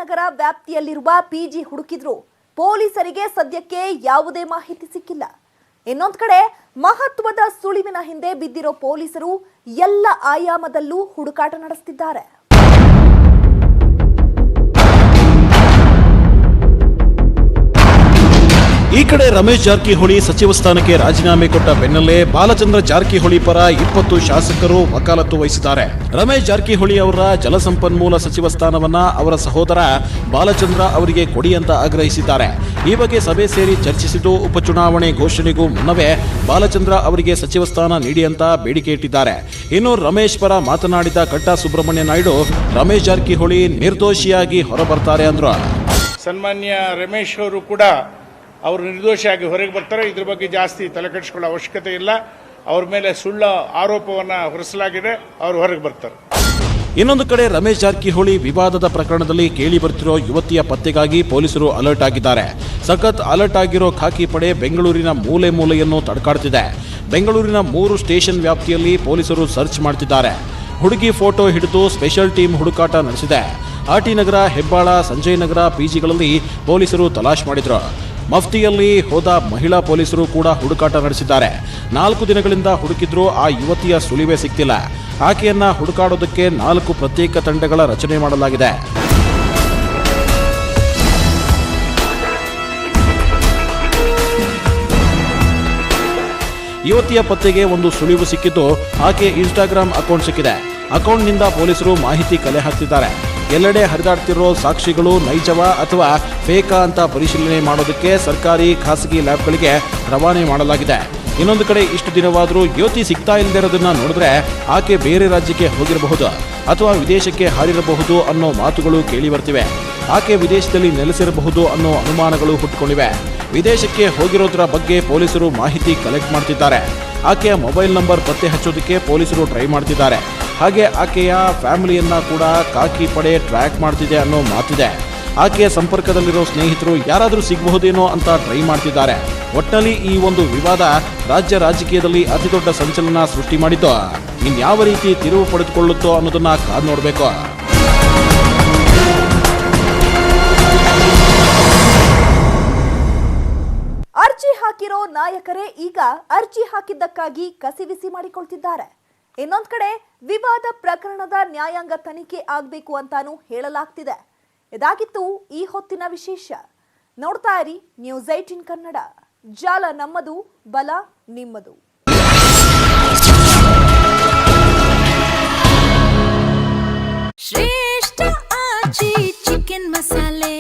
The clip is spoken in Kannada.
ನಗರ ವ್ಯಾಪ್ತಿಯಲ್ಲಿರುವ ಪಿಜಿ ಹುಡುಕಿದ್ರು ಪೊಲೀಸರಿಗೆ ಸದ್ಯಕ್ಕೆ ಯಾವುದೇ ಮಾಹಿತಿ ಸಿಕ್ಕಿಲ್ಲ. ಇನ್ನೊಂದು ಕಡೆ ಮಹತ್ವದ ಸುಳಿವಿನ ಹಿಂದೆ ಬಿದ್ದಿರೋ ಪೊಲೀಸರು ಎಲ್ಲ ಆಯಾಮದಲ್ಲೂ ಹುಡುಕಾಟ ನಡೆಸುತ್ತಿದ್ದಾರೆ. ಈ ಕಡೆ ರಮೇಶ್ ಜಾರಕಿಹೊಳಿ ಸಚಿವ ಸ್ಥಾನಕ್ಕೆ ರಾಜೀನಾಮೆ ಕೊಟ್ಟ ಬೆನ್ನಲ್ಲೇ ಬಾಲಚಂದ್ರ ಜಾರಕಿಹೊಳಿ ಪರ 20 ಶಾಸಕರು ವಕಾಲತ್ತು ವಹಿಸಿದ್ದಾರೆ. ರಮೇಶ್ ಜಾರಕಿಹೊಳಿ ಅವರ ಜಲಸಂಪನ್ಮೂಲ ಸಚಿವ ಸ್ಥಾನವನ್ನ ಅವರ ಸಹೋದರ ಬಾಲಚಂದ್ರ ಅವರಿಗೆ ಕೊಡಿ ಅಂತ ಆಗ್ರಹಿಸಿದ್ದಾರೆ. ಈ ಬಗ್ಗೆ ಸಭೆ ಸೇರಿ ಚರ್ಚಿಸಿದ್ದು ಉಪಚುನಾವಣೆ ಘೋಷಣೆಗೂ ಮುನ್ನವೇ ಬಾಲಚಂದ್ರ ಅವರಿಗೆ ಸಚಿವ ಸ್ಥಾನ ನೀಡಿ ಅಂತ ಬೇಡಿಕೆ ಇಟ್ಟಿದ್ದಾರೆ. ಇನ್ನು ರಮೇಶ್ ಪರ ಮಾತನಾಡಿದ ಕಟ್ಟಾ ಸುಬ್ರಹ್ಮಣ್ಯ ನಾಯ್ಡು ರಮೇಶ್ ಜಾರಕಿಹೊಳಿ ನಿರ್ದೋಷಿಯಾಗಿ ಹೊರಬರ್ತಾರೆ ಅಂದ್ರು. ಸನ್ಮಾನ್ಯ ರಮೇಶ್ ಅವರು ಕೂಡ ಅವರು ನಿರ್ದೋಷಿಯಾಗಿ ಹೊರಗೆ ಬರ್ತಾರೆ. ಇದ್ರ ಬಗ್ಗೆ ಜಾಸ್ತಿ ತಲೆ ಕೆಡಿಸ್ಕೊಳ್ಳೋ ಅವಶ್ಯಕತೆ ಇಲ್ಲ. ಅವ್ರ ಮೇಲೆ ಸುಳ್ಳು ಆರೋಪವನ್ನು ಹೊರಿಸಲಾಗಿದೆ. ಅವರು ಹೊರಗೆ ಬರ್ತಾರೆ. ಇನ್ನೊಂದು ಕಡೆ ರಮೇಶ್ ಜಾರಕಿಹೊಳಿ ವಿವಾದದ ಪ್ರಕರಣದಲ್ಲಿ ಕೇಳಿ ಬರ್ತಿರೋ ಯುವತಿಯ ಪತ್ತೆಗಾಗಿ ಪೊಲೀಸರು ಅಲರ್ಟ್ ಆಗಿದ್ದಾರೆ. ಸಖತ್ ಅಲರ್ಟ್ ಆಗಿರೋ ಖಾಕಿ ಪಡೆ ಬೆಂಗಳೂರಿನ ಮೂಲೆ ಮೂಲೆಯನ್ನು ತಡಕಾಡ್ತಿದೆ. ಬೆಂಗಳೂರಿನ 3 ಸ್ಟೇಷನ್ ವ್ಯಾಪ್ತಿಯಲ್ಲಿ ಪೊಲೀಸರು ಸರ್ಚ್ ಮಾಡ್ತಿದ್ದಾರೆ. ಹುಡುಗಿ ಫೋಟೋ ಹಿಡಿದು ಸ್ಪೆಷಲ್ ಟೀಮ್ ಹುಡುಕಾಟ ನಡೆಸಿದೆ. ಆರ್ಟಿ ನಗರ, ಹೆಬ್ಬಾಳ, ಸಂಜಯ್ ನಗರ ಪಿಜಿಗಳಲ್ಲಿ ಪೊಲೀಸರು ತಲಾಶ್ ಮಾಡಿದ್ರು. ಮಫ್ತಿಯಲ್ಲಿ ಹೋದ ಮಹಿಳಾ ಪೊಲೀಸರು ಕೂಡ ಹುಡುಕಾಟ ನಡೆಸಿದ್ದಾರೆ. 4 ದಿನಗಳಿಂದ ಹುಡುಕಿದ್ರೂ ಆ ಯುವತಿಯ ಸುಳಿವೇ ಸಿಕ್ತಿಲ್ಲ. ಆಕೆಯನ್ನ ಹುಡುಕಾಡೋದಕ್ಕೆ 4 ಪ್ರತ್ಯೇಕ ತಂಡಗಳ ರಚನೆ ಮಾಡಲಾಗಿದೆ. ಯುವತಿಯ ಪತ್ತೆಗೆ ಒಂದು ಸುಳಿವು ಸಿಕ್ಕಿದ್ದು ಆಕೆ ಇನ್ಸ್ಟಾಗ್ರಾಮ್ ಅಕೌಂಟ್ ಸಿಕ್ಕಿದೆ. ಅಕೌಂಟ್ನಿಂದ ಪೊಲೀಸರು ಮಾಹಿತಿ ಕಲೆ ಹಾಕ್ತಿದ್ದಾರೆ. ಎಲ್ಲೆಡೆ ಹರಿದಾಡ್ತಿರೋ ಸಾಕ್ಷಿಗಳು ನೈಜವಾ ಅಥವಾ ಫೇಕಾ ಅಂತ ಪರಿಶೀಲನೆ ಮಾಡೋದಕ್ಕೆ ಸರ್ಕಾರಿ ಖಾಸಗಿ ಲ್ಯಾಬ್ಗಳಿಗೆ ರವಾನೆ ಮಾಡಲಾಗಿದೆ. ಇನ್ನೊಂದು ಕಡೆ ಇಷ್ಟು ದಿನವಾದರೂ ಯುವತಿ ಸಿಗ್ತಾ ಇಲ್ಲದಿರೋದನ್ನ ನೋಡಿದ್ರೆ ಆಕೆ ಬೇರೆ ರಾಜ್ಯಕ್ಕೆ ಹೋಗಿರಬಹುದು ಅಥವಾ ವಿದೇಶಕ್ಕೆ ಹಾರಿರಬಹುದು ಅನ್ನೋ ಮಾತುಗಳು ಕೇಳಿ ಬರ್ತಿವೆ. ಆಕೆ ವಿದೇಶದಲ್ಲಿ ನೆಲೆಸಿರಬಹುದು ಅನ್ನೋ ಅನುಮಾನಗಳು ಹುಟ್ಟುಕೊಂಡಿವೆ. ವಿದೇಶಕ್ಕೆ ಹೋಗಿರೋದ್ರ ಬಗ್ಗೆ ಪೊಲೀಸರು ಮಾಹಿತಿ ಕಲೆಕ್ಟ್ ಮಾಡ್ತಿದ್ದಾರೆ. ಆಕೆಯ ಮೊಬೈಲ್ ನಂಬರ್ ಪತ್ತೆ ಹಚ್ಚೋದಕ್ಕೆ ಪೊಲೀಸರು ಟ್ರೈ ಮಾಡ್ತಿದ್ದಾರೆ. ಹಾಗೆ ಆಕೆಯ ಫ್ಯಾಮಿಲಿಯನ್ನ ಕೂಡ ಖಾಕಿ ಪಡೆ ಟ್ರ್ಯಾಕ್ ಮಾಡ್ತಿದೆ ಅನ್ನೋ ಮಾತಿದೆ. ಆಕೆಯ ಸಂಪರ್ಕದಲ್ಲಿರೋ ಸ್ನೇಹಿತರು ಯಾರಾದರೂ ಸಿಗಬಹುದೇನೋ ಅಂತ ಟ್ರೈ ಮಾಡ್ತಿದ್ದಾರೆ. ಒಟ್ಟಿನಲ್ಲಿ ಈ ಒಂದು ವಿವಾದ ರಾಜ್ಯ ರಾಜಕೀಯದಲ್ಲಿ ಅತಿದೊಡ್ಡ ಸಂಚಲನ ಸೃಷ್ಟಿ ಮಾಡಿದ್ದು. ಇನ್ಯಾವ ರೀತಿ ತಿರುವು ಪಡೆದುಕೊಳ್ಳುತ್ತೋ ಅನ್ನೋದನ್ನ ಕಾದು ನೋಡಬೇಕು. ಅರ್ಜಿ ಹಾಕಿರೋ ನಾಯಕರೇ ಈಗ ಅರ್ಜಿ ಹಾಕಿದ್ದಕ್ಕಾಗಿ ಕಸಿವಿಸಿ ಮಾಡಿಕೊಳ್ತಿದ್ದಾರೆ. ಇನ್ನೊಂದ್ ಕಡೆ ವಿವಾದ ಪ್ರಕರಣದ ನ್ಯಾಯಾಂಗ ತನಿಖೆ ಆಗಬೇಕು ಅಂತಾನೂ ಹೇಳಲಾಗ್ತಿದೆ. ಇದಾಗಿತ್ತು ಈ ಹೊತ್ತಿನ ವಿಶೇಷ. ನೋಡ್ತಾ ಇರಿ ನ್ಯೂಸ್ 18 ಕನ್ನಡ. ಜಾಲ ನಮ್ಮದು, ಬಲ ನಿಮ್ಮದು. ಶ್ರೇಷ್ಠ ಆಚಿ ಚಿಕನ್ ಮಸಾಲೆ